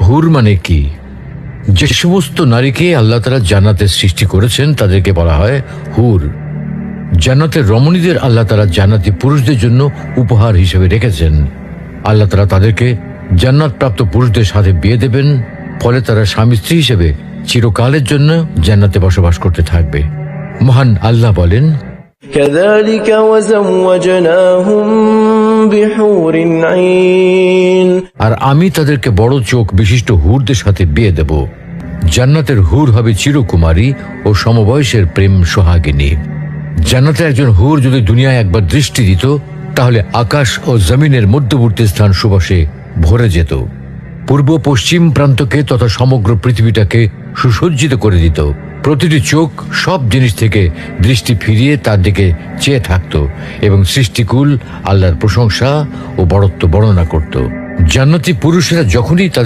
হুর মানে কি? যে সমস্ত নারীকে আল্লাহ তাআলা জান্নাতে সৃষ্টি করেছেন তাদেরকে বলা হয় হুর। জান্নাতের রমণীদের আল্লাহ তাআলা জান্নাতি পুরুষদের জন্য উপহার হিসেবে রেখেছেন। আল্লাহ তাআলা তাদেরকে জান্নাত প্রাপ্ত পুরুষদের সাথে বিয়ে দেবেন, ফলে তারা স্বামী স্ত্রী হিসেবে চিরকালের জন্য জান্নাতে বসবাস করতে থাকবে। মহান আল্লাহ বলেন, كذلك وزوجناهم بحور عين আর আমি তাদেরকে বড় চোখ বিশিষ্ট হুরদের সাথে বিয়ে দেব। জান্নাতের হুর হবে চিরকুমারী ও সমবয়সের প্রেম সোহাগিনী। জান্নাতে একজন হুর যদি দুনিয়ায় একবার দৃষ্টি দিত, তাহলে আকাশ ও জমিনের মধ্যবর্তী স্থান সুবাসে ভরে যেত। পূর্ব পশ্চিম প্রান্তকে তথা সমগ্র পৃথিবীটাকে সুসজ্জিত করে দিত। প্রতিটি চোখ সব জিনিস থেকে দৃষ্টি ফিরিয়ে তার দিকে চেয়ে থাকত এবং সৃষ্টিকুল আল্লাহর প্রশংসা ও বড়ত্ব বর্ণনা করত। জান্নাতি পুরুষেরা যখনই তাদের